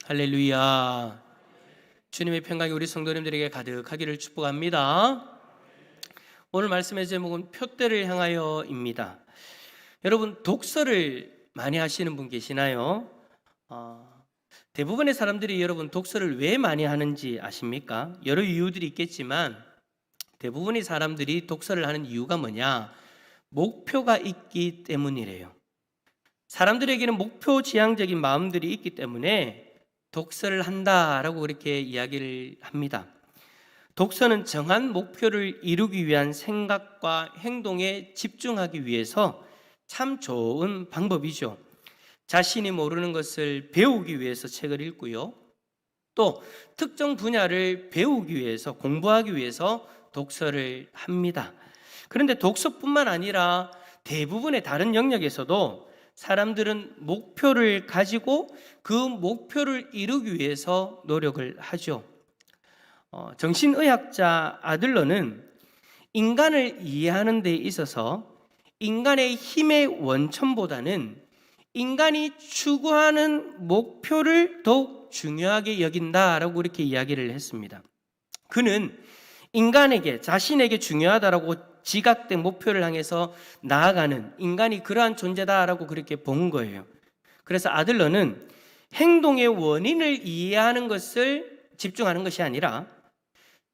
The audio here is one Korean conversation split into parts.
할렐루야. 주님의 평강이 우리 성도님들에게 가득하기를 축복합니다. 오늘 말씀의 제목은 표대를 향하여입니다. 여러분, 독서를 많이 하시는 분 계시나요? 대부분의 사람들이 여러분 독서를 왜 많이 하는지 아십니까? 여러 이유들이 있겠지만 대부분의 사람들이 독서를 하는 이유가 뭐냐? 목표가 있기 때문이래요. 사람들에게는 목표 지향적인 마음들이 있기 때문에 독서를 한다라고 그렇게 이야기를 합니다. 독서는 정한 목표를 이루기 위한 생각과 행동에 집중하기 위해서 참 좋은 방법이죠. 자신이 모르는 것을 배우기 위해서 책을 읽고요. 또 특정 분야를 배우기 위해서, 공부하기 위해서 독서를 합니다. 그런데 독서뿐만 아니라 대부분의 다른 영역에서도 사람들은 목표를 가지고 그 목표를 이루기 위해서 노력을 하죠. 정신의학자 아들러는 인간을 이해하는 데 있어서 인간의 힘의 원천보다는 인간이 추구하는 목표를 더욱 중요하게 여긴다라고 이렇게 이야기를 했습니다. 그는 인간에게, 자신에게 중요하다라고 지각된 목표를 향해서 나아가는 인간이 그러한 존재다라고 그렇게 본 거예요. 그래서 아들러는 행동의 원인을 이해하는 것을 집중하는 것이 아니라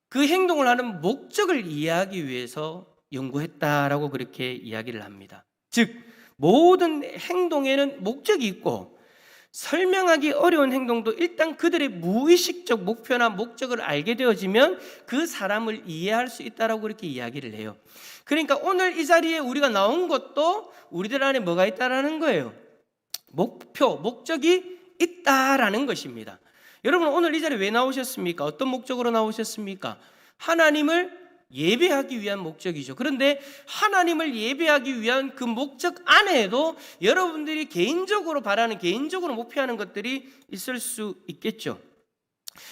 그 행동을 하는 목적을 이해하기 위해서 연구했다라고 그렇게 이야기를 합니다. 즉, 모든 행동에는 목적이 있고 설명하기 어려운 행동도 일단 그들의 무의식적 목표나 목적을 알게 되어지면 그 사람을 이해할 수 있다라고 그렇게 이야기를 해요. 그러니까 오늘 이 자리에 우리가 나온 것도 우리들 안에 뭐가 있다라는 거예요. 목표, 목적이 있다라는 것입니다. 여러분, 오늘 이 자리에 왜 나오셨습니까? 어떤 목적으로 나오셨습니까? 하나님을 예배하기 위한 목적이죠. 그런데 하나님을 예배하기 위한 그 목적 안에도 여러분들이 개인적으로 바라는, 개인적으로 목표하는 것들이 있을 수 있겠죠.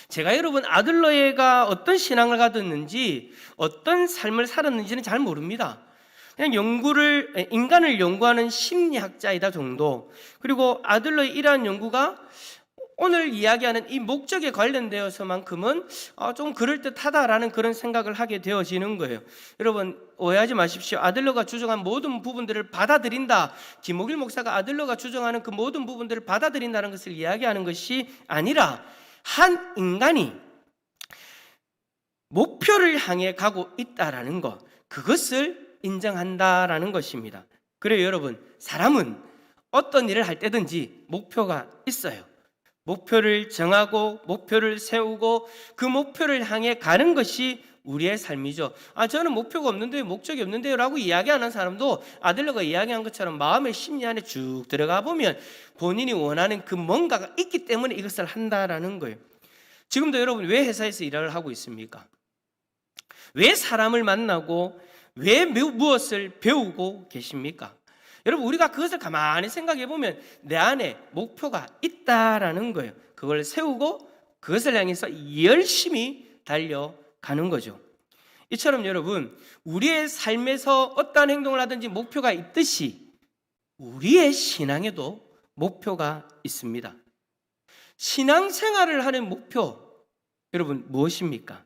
제가 여러분 아들러가 어떤 신앙을 가졌는지, 어떤 삶을 살았는지는 잘 모릅니다. 그냥 인간을 연구하는 심리학자이다 정도. 그리고 아들러의 이러한 연구가 오늘 이야기하는 이 목적에 관련되어서만큼은 좀 그럴듯하다라는 그런 생각을 하게 되어지는 거예요. 여러분, 오해하지 마십시오. 아들러가 주장한 모든 부분들을 받아들인다, 김옥일 목사가 아들러가 주장하는 그 모든 부분들을 받아들인다는 것을 이야기하는 것이 아니라 한 인간이 목표를 향해 가고 있다라는 것, 그것을 인정한다라는 것입니다. 그래요, 여러분, 사람은 어떤 일을 할 때든지 목표가 있어요. 목표를 정하고 목표를 세우고 그 목표를 향해 가는 것이 우리의 삶이죠. 저는 목표가 없는데요, 목적이 없는데요 라고 이야기하는 사람도 아들러가 이야기한 것처럼 마음의 심리 안에 쭉 들어가 보면 본인이 원하는 그 뭔가가 있기 때문에 이것을 한다라는 거예요. 지금도 여러분 왜 회사에서 일을 하고 있습니까? 왜 사람을 만나고 왜 무엇을 배우고 계십니까? 여러분, 우리가 그것을 가만히 생각해 보면 내 안에 목표가 있다라는 거예요. 그걸 세우고 그것을 향해서 열심히 달려가는 거죠. 이처럼 여러분, 우리의 삶에서 어떠한 행동을 하든지 목표가 있듯이 우리의 신앙에도 목표가 있습니다. 신앙생활을 하는 목표, 여러분 무엇입니까?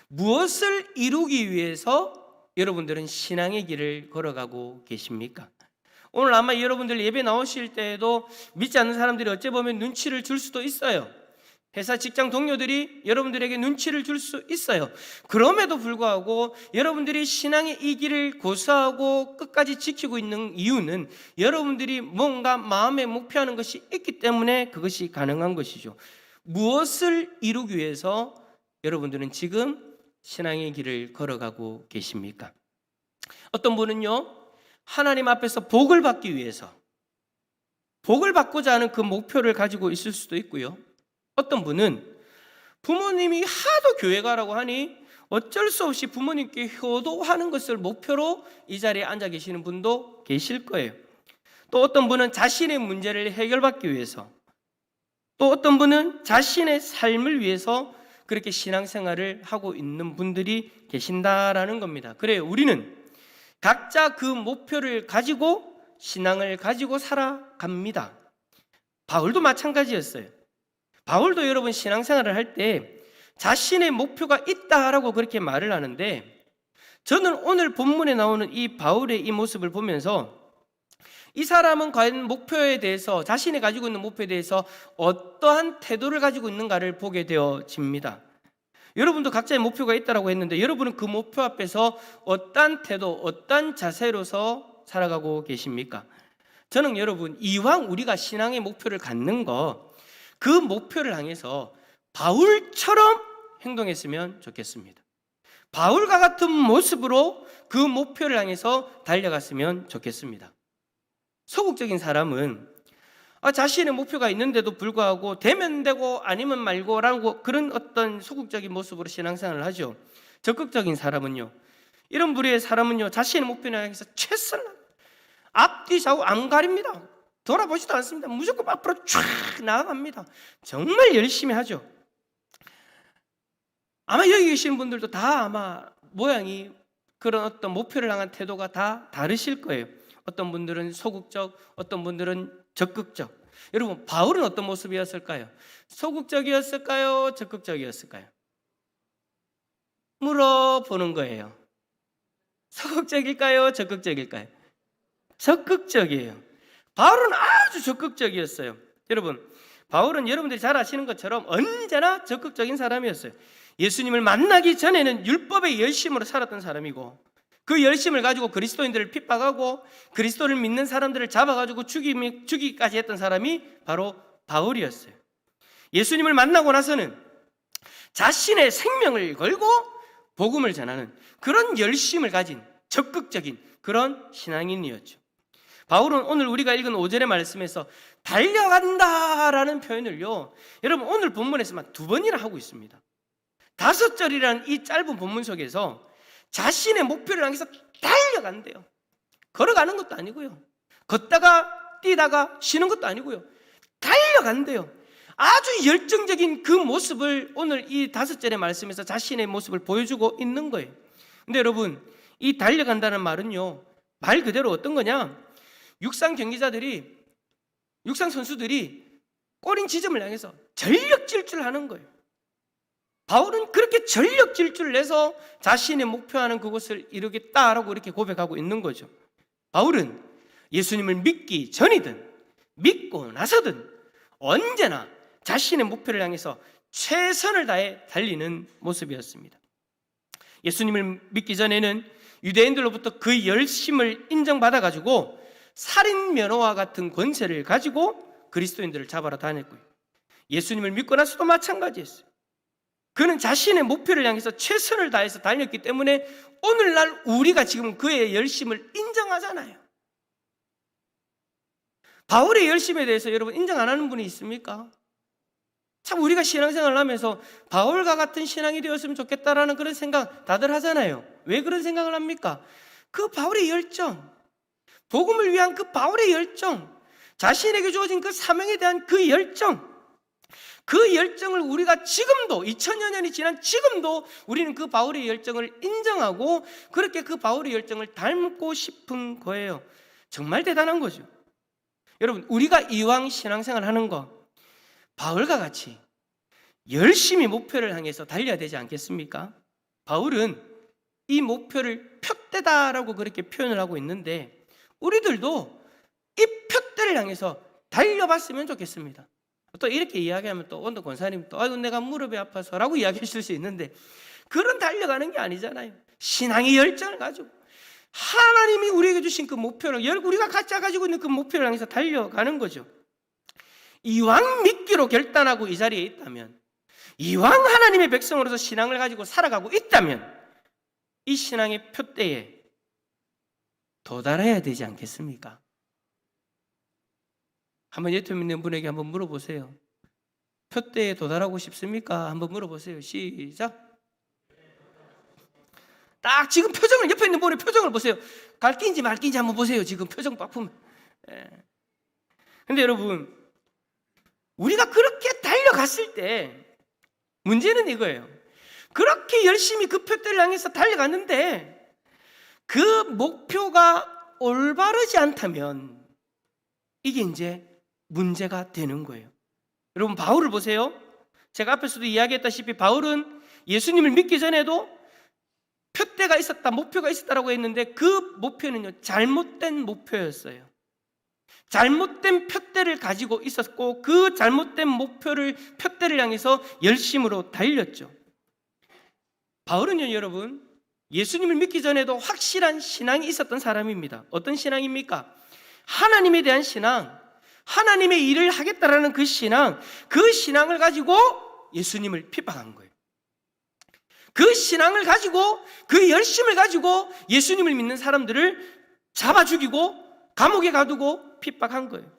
무엇을 이루기 위해서 여러분들은 신앙의 길을 걸어가고 계십니까? 오늘 아마 여러분들 예배 나오실 때에도 믿지 않는 사람들이 어찌 보면 눈치를 줄 수도 있어요. 회사 직장 동료들이 여러분들에게 눈치를 줄 수 있어요. 그럼에도 불구하고 여러분들이 신앙의 이 길을 고수하고 끝까지 지키고 있는 이유는 여러분들이 뭔가 마음에 목표하는 것이 있기 때문에 그것이 가능한 것이죠. 무엇을 이루기 위해서 여러분들은 지금 신앙의 길을 걸어가고 계십니까? 어떤 분은요, 하나님 앞에서 복을 받기 위해서, 복을 받고자 하는 그 목표를 가지고 있을 수도 있고요. 어떤 분은 부모님이 하도 교회 가라고 하니 어쩔 수 없이 부모님께 효도하는 것을 목표로 이 자리에 앉아 계시는 분도 계실 거예요. 또 어떤 분은 자신의 문제를 해결받기 위해서, 또 어떤 분은 자신의 삶을 위해서 그렇게 신앙생활을 하고 있는 분들이 계신다라는 겁니다. 그래요, 우리는 각자 그 목표를 가지고 신앙을 가지고 살아갑니다. 바울도 마찬가지였어요. 바울도 여러분 신앙생활을 할 때 자신의 목표가 있다라고 그렇게 말을 하는데, 저는 오늘 본문에 나오는 이 바울의 이 모습을 보면서 이 사람은 과연 목표에 대해서, 자신이 가지고 있는 목표에 대해서 어떠한 태도를 가지고 있는가를 보게 되어집니다. 여러분도 각자의 목표가 있다고 했는데, 여러분은 그 목표 앞에서 어떠한 태도, 어떠한 자세로서 살아가고 계십니까? 저는 여러분, 이왕 우리가 신앙의 목표를 갖는 거, 그 목표를 향해서 바울처럼 행동했으면 좋겠습니다. 바울과 같은 모습으로 그 목표를 향해서 달려갔으면 좋겠습니다. 소극적인 사람은 자신의 목표가 있는데도 불구하고 되면 되고 아니면 말고라고 그런 어떤 소극적인 모습으로 신앙생활을 하죠. 적극적인 사람은요, 이런 부류의 사람은요, 자신의 목표를 향해서 최선을 앞뒤 좌우 안 가립니다. 돌아보지도 않습니다. 무조건 앞으로 쫙 나아갑니다. 정말 열심히 하죠. 아마 여기 계시는 분들도 다 아마 모양이, 그런 어떤 목표를 향한 태도가 다 다르실 거예요. 어떤 분들은 소극적, 어떤 분들은 적극적. 여러분, 바울은 어떤 모습이었을까요? 소극적이었을까요? 적극적이었을까요? 물어보는 거예요. 소극적일까요? 적극적일까요? 적극적이에요. 바울은 아주 적극적이었어요. 여러분, 바울은 여러분들이 잘 아시는 것처럼 언제나 적극적인 사람이었어요. 예수님을 만나기 전에는 율법의 열심으로 살았던 사람이고, 그 열심을 가지고 그리스도인들을 핍박하고 그리스도를 믿는 사람들을 잡아가지고 죽이기까지 했던 사람이 바로 바울이었어요. 예수님을 만나고 나서는 자신의 생명을 걸고 복음을 전하는 그런 열심을 가진 적극적인 그런 신앙인이었죠. 바울은 오늘 우리가 읽은 5절의 말씀에서 달려간다라는 표현을요, 여러분 오늘 본문에서만 2번이나 하고 있습니다. 5절이라는 이 짧은 본문 속에서 자신의 목표를 향해서 달려간대요. 걸어가는 것도 아니고요, 걷다가 뛰다가 쉬는 것도 아니고요, 달려간대요. 아주 열정적인 그 모습을 오늘 이 5절의 말씀에서 자신의 모습을 보여주고 있는 거예요. 근데 여러분, 이 달려간다는 말은요, 말 그대로 어떤 거냐, 육상 경기자들이, 육상 선수들이 꼬린 지점을 향해서 전력 질주를 하는 거예요. 바울은 그렇게 전력 질주를 내서 자신의 목표하는 그곳을 이루겠다라고 이렇게 고백하고 있는 거죠. 바울은 예수님을 믿기 전이든 믿고 나서든 언제나 자신의 목표를 향해서 최선을 다해 달리는 모습이었습니다. 예수님을 믿기 전에는 유대인들로부터 그 열심을 인정받아가지고 살인 면허와 같은 권세를 가지고 그리스도인들을 잡아라 다녔고요, 예수님을 믿고 나서도 마찬가지였어요. 그는 자신의 목표를 향해서 최선을 다해서 달렸기 때문에 오늘날 우리가 지금 그의 열심을 인정하잖아요. 바울의 열심에 대해서 여러분 인정 안 하는 분이 있습니까? 참 우리가 신앙생활을 하면서 바울과 같은 신앙이 되었으면 좋겠다라는 그런 생각 다들 하잖아요. 왜 그런 생각을 합니까? 그 바울의 열정, 복음을 위한 그 바울의 열정, 자신에게 주어진 그 사명에 대한 그 열정, 그 열정을 우리가 지금도 2000여 년이 지난 지금도 우리는 그 바울의 열정을 인정하고 그렇게 그 바울의 열정을 닮고 싶은 거예요. 정말 대단한 거죠. 여러분, 우리가 이왕 신앙생활 하는 거 바울과 같이 열심히 목표를 향해서 달려야 되지 않겠습니까? 바울은 이 목표를 표대다라고 그렇게 표현을 하고 있는데, 우리들도 이 표대를 향해서 달려봤으면 좋겠습니다. 또 이렇게 이야기하면 또 원도 권사님 또 아이고 내가 무릎이 아파서라고 이야기하실 수 있는데, 그런 달려가는 게 아니잖아요. 신앙의 열정을 가지고 하나님이 우리에게 주신 그 목표를, 우리가 각자 가지고 있는 그 목표를 향해서 달려가는 거죠. 이왕 믿기로 결단하고 이 자리에 있다면, 이왕 하나님의 백성으로서 신앙을 가지고 살아가고 있다면 이 신앙의 표대에 도달해야 되지 않겠습니까? 한번 예수 믿는 분에게 한번 물어보세요. 표대에 도달하고 싶습니까? 한번 물어보세요. 시작. 딱 지금 표정을, 옆에 있는 분의 표정을 보세요. 갈 끼인지 말 끼인지 한번 보세요. 지금 표정 딱 보면. 근데 여러분, 우리가 그렇게 달려갔을 때 문제는 이거예요. 그렇게 열심히 그 표대를 향해서 달려갔는데 그 목표가 올바르지 않다면 이게 이제 문제가 되는 거예요. 여러분 바울을 보세요. 제가 앞에서도 이야기했다시피 바울은 예수님을 믿기 전에도 표대가 있었다, 목표가 있었다라고 했는데 그 목표는요, 잘못된 목표였어요. 잘못된 표대를 가지고 있었고 그 잘못된 표대를 향해서 열심으로 달렸죠. 바울은요, 여러분, 예수님을 믿기 전에도 확실한 신앙이 있었던 사람입니다. 어떤 신앙입니까? 하나님에 대한 신앙, 하나님의 일을 하겠다라는 그 신앙을 가지고 예수님을 핍박한 거예요. 그 신앙을 가지고, 그 열심을 가지고 예수님을 믿는 사람들을 잡아 죽이고 감옥에 가두고 핍박한 거예요.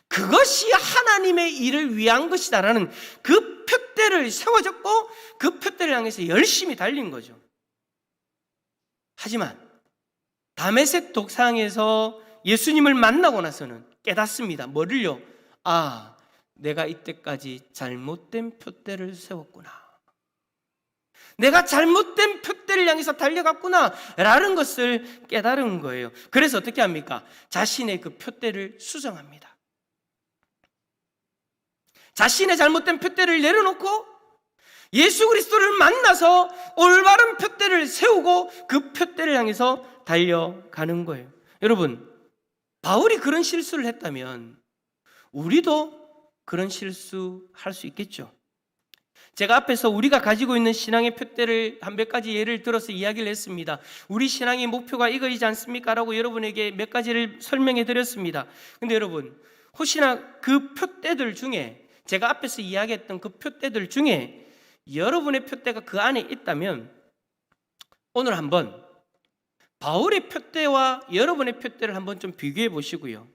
그것이 하나님의 일을 위한 것이다라는 그 표대를 세워졌고 그 표대를 향해서 열심히 달린 거죠. 하지만 다메섹 독상에서 예수님을 만나고 나서는 깨닫습니다. 뭐를요? 아, 내가 이때까지 잘못된 표대를 세웠구나. 내가 잘못된 표대를 향해서 달려갔구나 라는 것을 깨달은 거예요. 그래서 어떻게 합니까? 자신의 그 표대를 수정합니다. 자신의 잘못된 표대를 내려놓고 예수 그리스도를 만나서 올바른 표대를 세우고 그 표대를 향해서 달려가는 거예요. 여러분, 바울이 그런 실수를 했다면 우리도 그런 실수할 수 있겠죠. 제가 앞에서 우리가 가지고 있는 신앙의 표대를 한 몇 가지 예를 들어서 이야기를 했습니다. 우리 신앙의 목표가 이거이지 않습니까? 라고 여러분에게 몇 가지를 설명해 드렸습니다. 근데 여러분, 혹시나 그 표대들 중에, 제가 앞에서 이야기했던 그 표대들 중에 여러분의 표대가 그 안에 있다면 오늘 한번 바울의 표대와 여러분의 표대를 한번 좀 비교해 보시고요,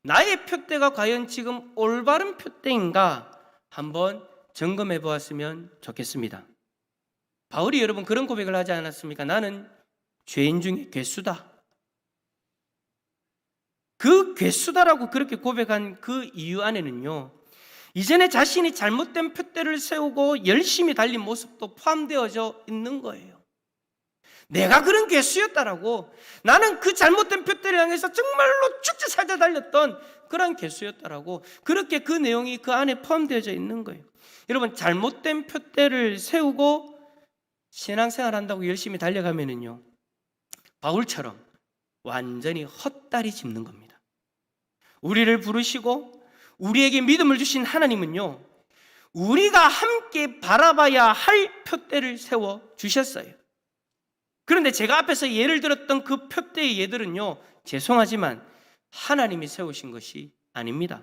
나의 표대가 과연 지금 올바른 표대인가 한번 점검해 보았으면 좋겠습니다. 바울이 여러분 그런 고백을 하지 않았습니까? 나는 죄인 중에 괴수다. 그 괴수다라고 그렇게 고백한 그 이유 안에는요, 이전에 자신이 잘못된 표대를 세우고 열심히 달린 모습도 포함되어져 있는 거예요. 내가 그런 괴수였다라고, 나는 그 잘못된 표대를 향해서 정말로 죽지 살자 달렸던 그런 괴수였다라고, 그렇게 그 내용이 그 안에 포함되어져 있는 거예요. 여러분, 잘못된 표대를 세우고 신앙생활 한다고 열심히 달려가면은요, 바울처럼 완전히 헛다리 짚는 겁니다. 우리를 부르시고 우리에게 믿음을 주신 하나님은요, 우리가 함께 바라봐야 할 표대를 세워 주셨어요. 그런데 제가 앞에서 예를 들었던 그 표대의 예들은요, 죄송하지만 하나님이 세우신 것이 아닙니다.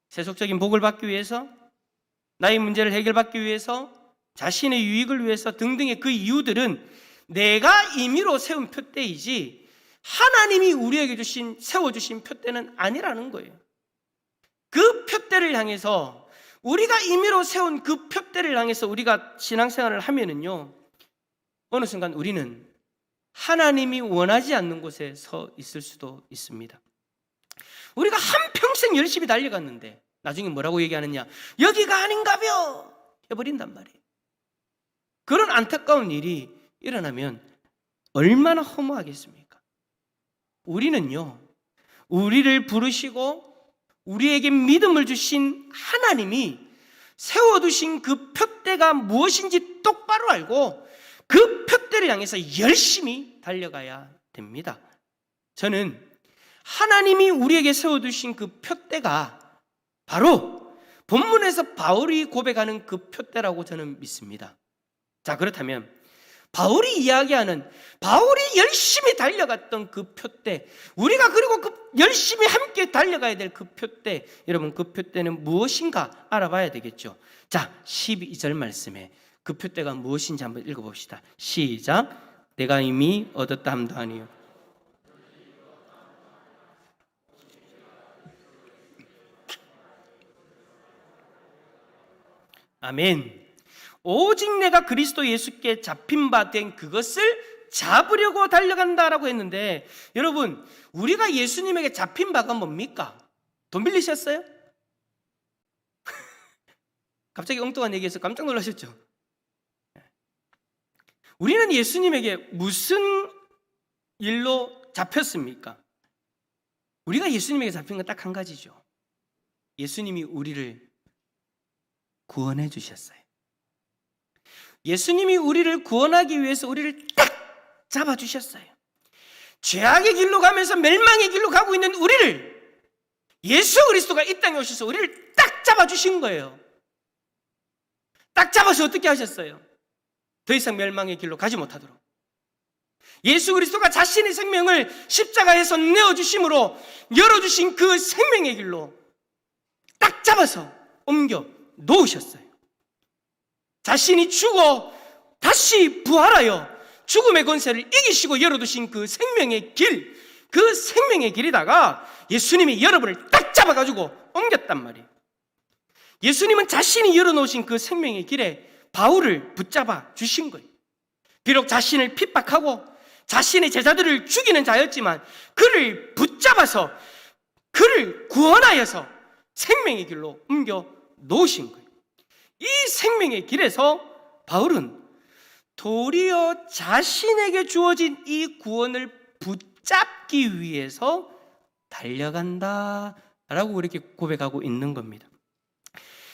세속적인 복을 받기 위해서, 나의 문제를 해결받기 위해서, 자신의 유익을 위해서 등등의 그 이유들은 내가 임의로 세운 표대이지 하나님이 우리에게 세워주신 표대는 아니라는 거예요. 그 표대를 향해서, 우리가 임의로 세운 그 표대를 향해서 우리가 신앙생활을 하면은요, 어느 순간 우리는 하나님이 원하지 않는 곳에 서 있을 수도 있습니다. 우리가 한평생 열심히 달려갔는데 나중에 뭐라고 얘기하느냐? 여기가 아닌가벼! 해버린단 말이에요. 그런 안타까운 일이 일어나면 얼마나 허무하겠습니까? 우리는요, 우리를 부르시고 우리에게 믿음을 주신 하나님이 세워두신 그 표대가 무엇인지 똑바로 알고 그 표대를 향해서 열심히 달려가야 됩니다. 저는 하나님이 우리에게 세워두신 그 표대가 바로 본문에서 바울이 고백하는 그 표대라고 저는 믿습니다. 자, 그렇다면 바울이 이야기하는, 바울이 열심히 달려갔던 그 표대, 우리가 그리고 그 열심히 함께 달려가야 될 그 표대, 여러분 그 표대는 무엇인가 알아봐야 되겠죠. 자, 12절 말씀에 그 표대가 무엇인지 한번 읽어봅시다. 시작. 내가 이미 얻었다 함도 아니요. 아멘. 오직 내가 그리스도 예수께 잡힌 바 된 그것을 잡으려고 달려간다라고 했는데, 여러분, 우리가 예수님에게 잡힌 바가 뭡니까? 돈 빌리셨어요? 갑자기 엉뚱한 얘기해서 깜짝 놀라셨죠? 우리는 예수님에게 무슨 일로 잡혔습니까? 우리가 예수님에게 잡힌 건 딱 한 가지죠. 예수님이 우리를 구원해 주셨어요. 예수님이 우리를 구원하기 위해서 우리를 딱 잡아주셨어요. 죄악의 길로 가면서 멸망의 길로 가고 있는 우리를 예수 그리스도가 이 땅에 오셔서 우리를 딱 잡아주신 거예요. 딱 잡아서 어떻게 하셨어요? 더 이상 멸망의 길로 가지 못하도록. 예수 그리스도가 자신의 생명을 십자가에서 내어주심으로 열어주신 그 생명의 길로 딱 잡아서 옮겨 놓으셨어요. 자신이 죽어 다시 부활하여 죽음의 권세를 이기시고 열어두신 그 생명의 길, 그 생명의 길에다가 예수님이 여러분을 딱 잡아가지고 옮겼단 말이에요. 예수님은 자신이 열어놓으신 그 생명의 길에 바울을 붙잡아 주신 거예요. 비록 자신을 핍박하고 자신의 제자들을 죽이는 자였지만 그를 붙잡아서 그를 구원하여서 생명의 길로 옮겨 놓으신 거예요. 이 생명의 길에서 바울은 도리어 자신에게 주어진 이 구원을 붙잡기 위해서 달려간다라고 그렇게 고백하고 있는 겁니다.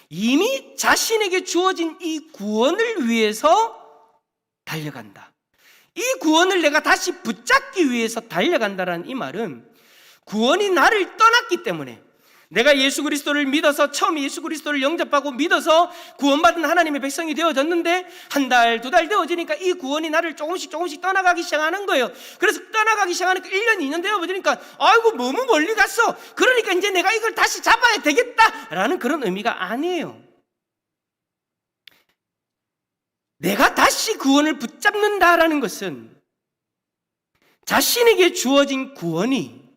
이미 자신에게 주어진 이 구원을 위해서 달려간다. 이 구원을 내가 다시 붙잡기 위해서 달려간다라는 이 말은 구원이 나를 떠났기 때문에 내가 예수 그리스도를 믿어서 처음 예수 그리스도를 영접하고 믿어서 구원받은 하나님의 백성이 되어졌는데 한 달, 두 달 되어지니까 이 구원이 나를 조금씩 떠나가기 시작하는 거예요. 그래서 떠나가기 시작하니까 1년, 2년 되어버리니까 아이고 너무 멀리 갔어. 그러니까 이제 내가 이걸 다시 잡아야 되겠다라는 그런 의미가 아니에요. 내가 다시 구원을 붙잡는다라는 것은 자신에게 주어진 구원이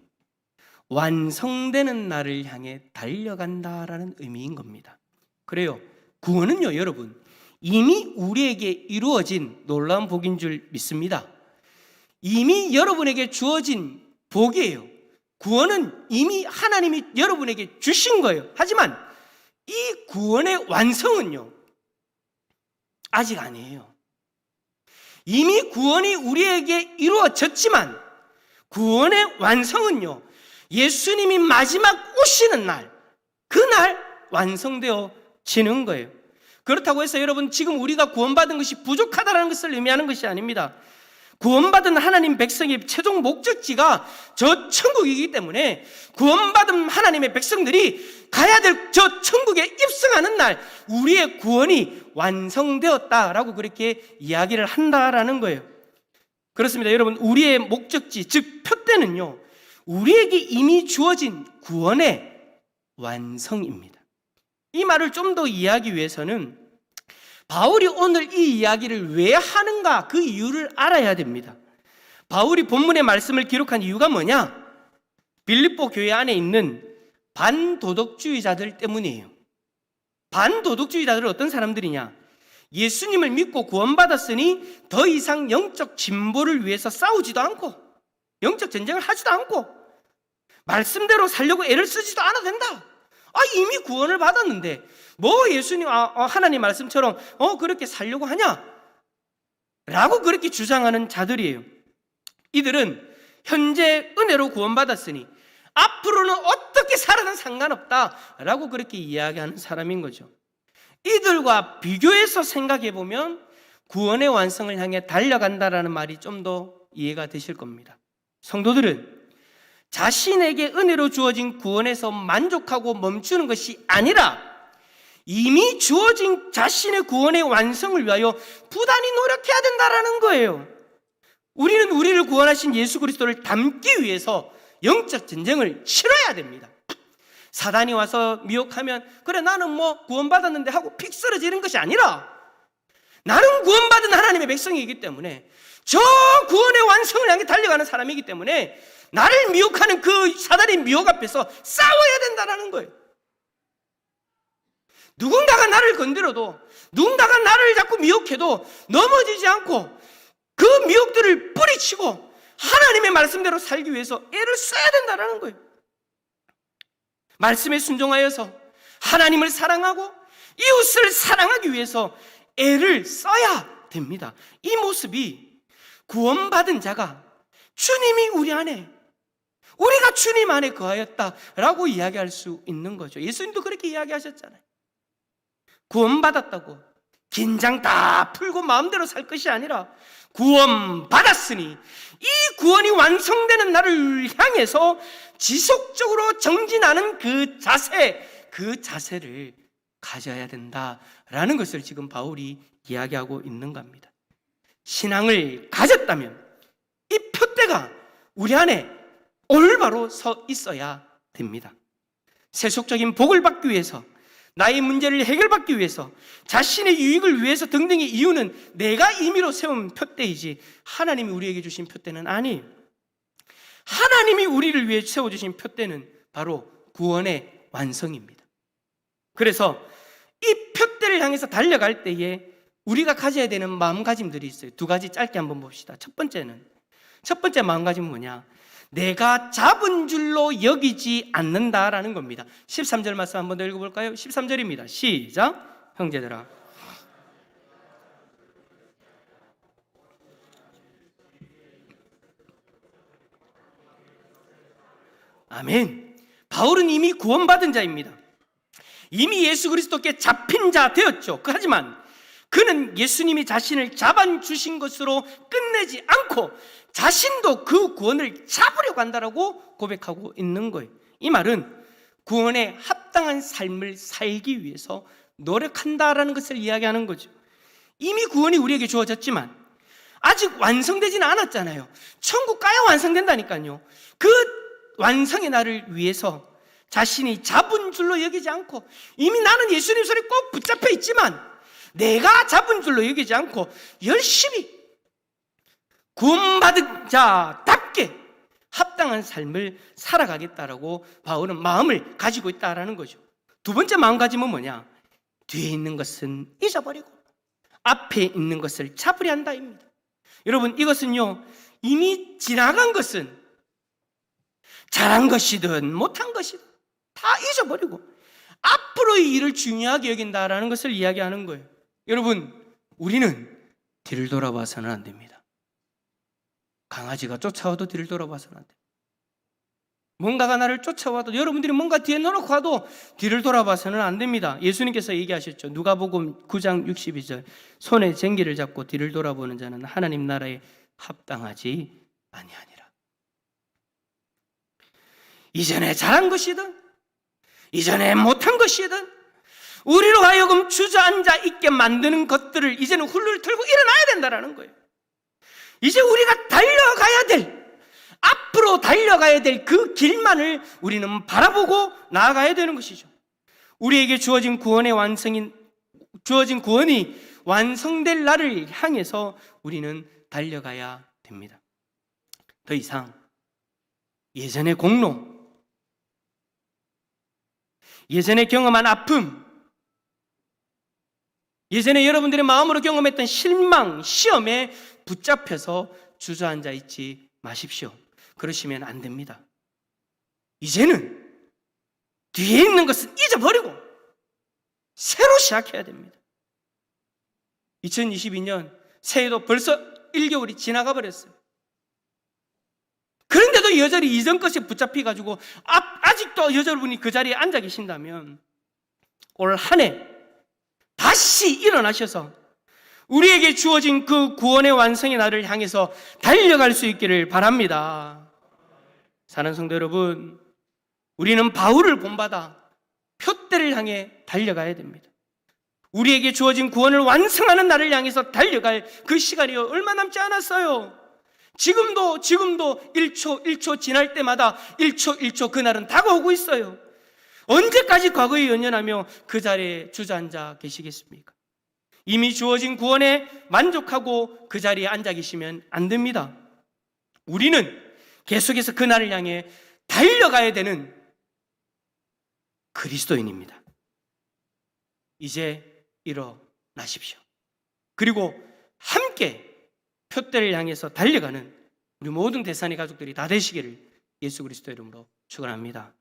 완성되는 날을 향해 달려간다라는 의미인 겁니다. 그래요. 구원은요, 여러분, 이미 우리에게 이루어진 놀라운 복인 줄 믿습니다. 이미 여러분에게 주어진 복이에요. 구원은 이미 하나님이 여러분에게 주신 거예요. 하지만 이 구원의 완성은요, 아직 아니에요. 이미 구원이 우리에게 이루어졌지만 구원의 완성은요, 예수님이 마지막 오시는 날, 그날 완성되어지는 거예요. 그렇다고 해서 여러분 지금 우리가 구원받은 것이 부족하다는 것을 의미하는 것이 아닙니다. 구원받은 하나님 백성의 최종 목적지가 저 천국이기 때문에 구원받은 하나님의 백성들이 가야 될 저 천국에 입성하는 날 우리의 구원이 완성되었다라고 그렇게 이야기를 한다라는 거예요. 그렇습니다. 여러분, 우리의 목적지, 즉 표대는요, 우리에게 이미 주어진 구원의 완성입니다. 이 말을 좀 더 이해하기 위해서는 바울이 오늘 이 이야기를 왜 하는가 그 이유를 알아야 됩니다. 바울이 본문의 말씀을 기록한 이유가 뭐냐? 빌립보 교회 안에 있는 반도덕주의자들 때문이에요. 반도덕주의자들은 어떤 사람들이냐? 예수님을 믿고 구원받았으니 더 이상 영적 진보를 위해서 싸우지도 않고 영적 전쟁을 하지도 않고 말씀대로 살려고 애를 쓰지도 않아도 된다. 이미 구원을 받았는데 뭐 예수님 하나님 말씀처럼 그렇게 살려고 하냐? 라고 그렇게 주장하는 자들이에요. 이들은 현재 은혜로 구원받았으니 앞으로는 어떻게 살아도 상관없다라고 그렇게 이야기하는 사람인 거죠. 이들과 비교해서 생각해 보면 구원의 완성을 향해 달려간다라는 말이 좀 더 이해가 되실 겁니다. 성도들은 자신에게 은혜로 주어진 구원에서 만족하고 멈추는 것이 아니라 이미 주어진 자신의 구원의 완성을 위하여 부단히 노력해야 된다라는 거예요. 우리는 우리를 구원하신 예수 그리스도를 닮기 위해서 영적 전쟁을 치러야 됩니다. 사단이 와서 미혹하면 그래 나는 뭐 구원받았는데 하고 픽 쓰러지는 것이 아니라 나는 구원받은 하나님의 백성이기 때문에 저 구원의 완성을 향해 달려가는 사람이기 때문에 나를 미혹하는 그 사단의 미혹 앞에서 싸워야 된다는 거예요. 누군가가 나를 건드려도 누군가가 나를 자꾸 미혹해도 넘어지지 않고 그 미혹들을 뿌리치고 하나님의 말씀대로 살기 위해서 애를 써야 된다는 거예요. 말씀에 순종하여서 하나님을 사랑하고 이웃을 사랑하기 위해서 애를 써야 됩니다. 이 모습이 구원받은 자가 주님이 우리 안에 우리가 주님 안에 거하였다라고 이야기할 수 있는 거죠. 예수님도 그렇게 이야기하셨잖아요. 구원받았다고 긴장 다 풀고 마음대로 살 것이 아니라 구원받았으니 이 구원이 완성되는 날을 향해서 지속적으로 정진하는 그 자세를 가져야 된다라는 것을 지금 바울이 이야기하고 있는 겁니다. 신앙을 가졌다면 이 표대가 우리 안에 올바로 서 있어야 됩니다. 세속적인 복을 받기 위해서, 나의 문제를 해결받기 위해서, 자신의 유익을 위해서 등등의 이유는 내가 임의로 세운 표대이지 하나님이 우리에게 주신 표대는 아니에요. 하나님이 우리를 위해 세워주신 표대는 바로 구원의 완성입니다. 그래서 이 표대를 향해서 달려갈 때에 우리가 가져야 되는 마음가짐들이 있어요. 두 가지 짧게 한번 봅시다. 첫 번째 마음가짐은 뭐냐? 내가 잡은 줄로 여기지 않는다라는 겁니다. 13절 말씀 한번 더 읽어볼까요? 13절입니다. 시작. 형제들아, 아멘. 바울은 이미 구원받은 자입니다. 이미 예수 그리스도께 잡힌 자 되었죠. 하지만 그는 예수님이 자신을 잡아주신 것으로 끝내지 않고 자신도 그 구원을 잡으려고 한다라고 고백하고 있는 거예요. 이 말은 구원에 합당한 삶을 살기 위해서 노력한다라는 것을 이야기하는 거죠. 이미 구원이 우리에게 주어졌지만 아직 완성되지는 않았잖아요. 천국 가야 완성된다니까요. 그 완성의 날을 위해서 자신이 잡은 줄로 여기지 않고, 이미 나는 예수님 손에 꼭 붙잡혀 있지만 내가 잡은 줄로 여기지 않고 열심히 구원받은 자답게 합당한 삶을 살아가겠다라고 바울은 마음을 가지고 있다라는 거죠. 두 번째 마음가짐은 뭐냐? 뒤에 있는 것은 잊어버리고 앞에 있는 것을 잡으려 한다입니다. 여러분, 이것은요, 이미 지나간 것은 잘한 것이든 못한 것이든 다 잊어버리고 앞으로의 일을 중요하게 여긴다라는 것을 이야기하는 거예요. 여러분, 우리는 뒤를 돌아봐서는 안 됩니다. 강아지가 쫓아와도 뒤를 돌아봐서는 안 됩니다. 뭔가가 나를 쫓아와도, 여러분들이 뭔가 뒤에 넣어놓고 와도 뒤를 돌아봐서는 안 됩니다. 예수님께서 얘기하셨죠. 누가복음 9장 62절, 손에 쟁기를 잡고 뒤를 돌아보는 자는 하나님 나라에 합당하지 아니하니라. 이전에 잘한 것이든 이전에 못한 것이든 우리로 하여금 주저앉아 있게 만드는 것들을 이제는 훌훌 털고 일어나야 된다는 거예요. 이제 우리가 달려가야 될, 앞으로 달려가야 될 그 길만을 우리는 바라보고 나아가야 되는 것이죠. 우리에게 주어진 구원이 완성될 날을 향해서 우리는 달려가야 됩니다. 더 이상 예전의 공로, 예전에 경험한 아픔, 예전에 여러분들의 마음으로 경험했던 실망, 시험에 붙잡혀서 주저앉아 있지 마십시오. 그러시면 안 됩니다. 이제는 뒤에 있는 것은 잊어버리고 새로 시작해야 됩니다. 2022년 새해도 벌써 1개월이 지나가 버렸어요. 그런데도 여전히 이전 것에 붙잡혀가지고 아직도 여러분이 그 자리에 앉아 계신다면 올 한 해 다시 일어나셔서 우리에게 주어진 그 구원의 완성의 날을 향해서 달려갈 수 있기를 바랍니다. 사랑하는 성도 여러분, 우리는 바울을 본받아 표대를 향해 달려가야 됩니다. 우리에게 주어진 구원을 완성하는 날을 향해서 달려갈 그 시간이 얼마 남지 않았어요. 지금도 1초 지날 때마다 1초 그날은 다가오고 있어요. 언제까지 과거에 연연하며 그 자리에 주저앉아 계시겠습니까? 이미 주어진 구원에 만족하고 그 자리에 앉아 계시면 안 됩니다. 우리는 계속해서 그 날을 향해 달려가야 되는 그리스도인입니다. 이제 일어나십시오. 그리고 함께 표대를 향해서 달려가는 우리 모든 대산의 가족들이 다 되시기를 예수 그리스도 이름으로 축원합니다.